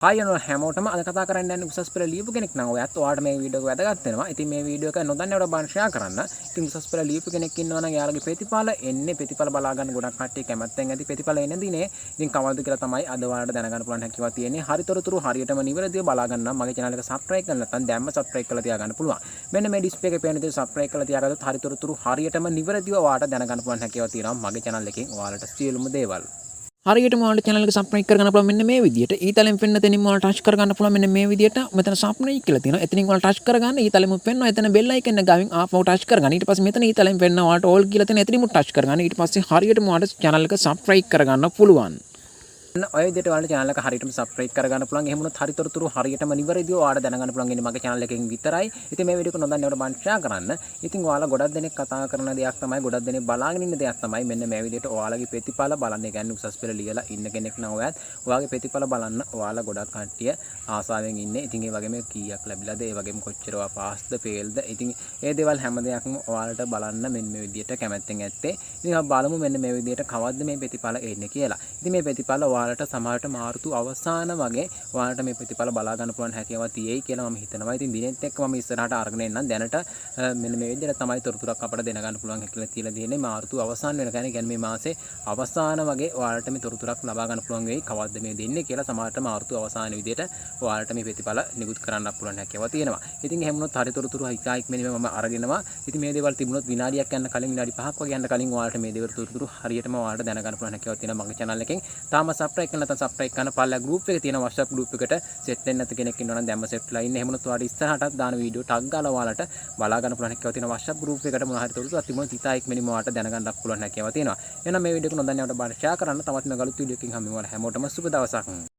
Hi යනවා හැමෝටම අද කතා කරන්න යන්නේ උසස් පෙළ ලියපු කෙනෙක් නම් ඔයත් ඔයාලට මේ වීඩියෝ එක වැදගත් වෙනවා. ඉතින් මේ වීඩියෝ එක නොදන්නවට බාන ෂෙයා කරන්න. ඉතින් උසස් පෙළ ලියපු කෙනෙක් ඉන්නවා නම් එයාලගේ ප්‍රතිඵල එන්නේ ප්‍රතිඵල බලා ගන්න ගොඩක් කට්ටිය කැමැත්තෙන් ඇති ප්‍රතිඵල එන දිනේ. ඉතින් කවල්ද කියලා තමයි අද ඔයාලට දැනගන්න පුළුවන් හැකියාව තියෙන්නේ. හරිතොරතුරු හරියටම නිවැරදිව බලා ගන්න නම් මගේ channel එක subscribe කරලා නැත්නම් දැම්ම subscribe කරලා තියාගන්න පුළුවන්. මෙන්න මේ display එකේ පේන විදිහට subscribe කරලා තියාගත්තොත් හරිතොරතුරු හරියටම නිවැරදිව ඔයාලට දැනගන්න පුළුවන් හැකියාව තියෙනවා මගේ channel එකෙන් ඔයාලට සියලුම දේවල්. හරියටම ඔයාලට channel එක subscribe කරගන්න පුළුවන් මෙන්න මේ විදියට. ඊතලෙන් පෙන්න තැනින් ඔයාලට touch කරගන්න පුළුවන් මෙන්න මේ විදියට. මෙතන subscribe කියලා තියෙනවා. එතනින් ඔයාලට touch කරගන්න ඊතලෙමුත් පෙන්නවා. එතන bell icon එක ගාවින් ආපහු touch කරගන්න. ඊට පස්සේ මෙතන ඊතලෙන් පෙන්න ඔයාලට all කියලා තියෙන එතනින්මුත් touch කරගන්න. ඊට පස්සේ හරියටම ඔයාලට channel එක subscribe කරගන්න පුළුවන්. ඔය විදිහට ඔයාලට channel එක හරියටම subscribe කරගන්න පුළුවන්. එහෙම වුණොත් හරිතොරතුරු හරියටම නිවැරදිව ඔයාලට දැනගන්න පුළුවන් ඉන්නේ මගේ channel එකෙන් විතරයි. ඉතින් මේ වීඩියෝ එක නොදන්නවට බන් ෂෙයා කරන්න. ඉතින් ඔයාලා ගොඩක් දෙනෙක් කතා කරන දෙයක් තමයි ගොඩක් දෙනෙක් බලාගෙන ඉන්න දෙයක් තමයි මෙන්න මේ විදිහට ඔයාලගේ ප්‍රතිඵල බලන්න. ඒ කියන්නේ උසස් පෙළ ලියලා ඉන්න කෙනෙක් නම් ඔයාගේ ප්‍රතිඵල බලන්න ඔයාලා ගොඩක් කට්ටිය ආසාවෙන් ඉන්නේ. ඉතින් ඒ වගේම කීයක් ලැබිලාද? ඒ වගේම කොච්චර ඔයා පාස්ද ෆේල්ද? ඉතින් ඒ දේවල් හැම දෙයක්ම ඔයාලට බලන්න මෙන්න මේ විදිහට කැමැත්තෙන් ඇත්තේ. ඉතින් අපි බලමු මෙන්න මේ විදිහට කවද්ද මේ ප්‍රතිඵල එන්නේ කියලා. ඉතින් මේ ප්‍රතිඵල ඔයාලට සමහරට මාර්තු අවසාන වගේ ඔයාලට මේ ප්‍රතිඵල බලා ගන්න පුළුවන් හැකියාව තියෙයි කියලා මම හිතනවා. ඉතින් දිනෙත් එක්ක මම ඉස්සරහට අරගෙන එන්නම්. දැනට මෙන්න මේ විදිහට තමයි තොරතුරක් අපිට දෙන ගන්න පුළුවන් කියලා තියලා තියෙන්නේ. මාර්තු අවසාන වෙනකන් කියන්නේ මේ මාසේ අවසාන වගේ ඔයාලට මේ තොරතුරක් ලබා ගන්න පුළුවන් වෙයි. කවද්ද මේ දෙන්නේ කියලා සමහරට මාර්තු අවසාන විදිහට ඔයාලට මේ ප්‍රතිඵල නිකුත් කරන්න පුළුවන් හැකියාව තියෙනවා. ඉතින් එහෙම වුණොත් හරි තොරතුරු හිතායික් මෙන්න මම අරගෙනවා. ඉතින් මේ දේවල් තිබුණොත් විනාඩියක් යන කලින් විනාඩි 5ක් වගේ යන කලින් ඔයාලට මේ දේවල් තොරතුරු හරියටම ඔයාලට දැන ගන්න පුළුවන් හැකියාව තියෙනවා මගේ channel එකෙන්. තාම subscribe කරලා නැත්නම් subscribe කරන්න පල්ලා group එකේ තියෙන WhatsApp group එකට set වෙන්න නැති කෙනෙක් ඉන්නවා නම් දැම්ම set වෙලා ඉන්න. එහෙම වුණොත් ඔයාලට ඉස්සරහටත් දාන වීඩියෝ ටග් ගාලා ඔයාලට බලා ගන්න පුළුවන් හැකියාව තියෙනවා. WhatsApp group එකට මොනවා හරි තොරතුරු තිබුණොත් හිතායික් මෙන්න ඔයාලට දැන ගන්නත් පුළුවන් හැකියාව තියෙනවා. එහෙනම් මේ වීඩියෝ එක නොදන්නවට බාර ෂෙයා කරන්න. තවත් මේ ගලුත් වීඩියෝ එකකින් හැමෝටම සුබ දවසක්.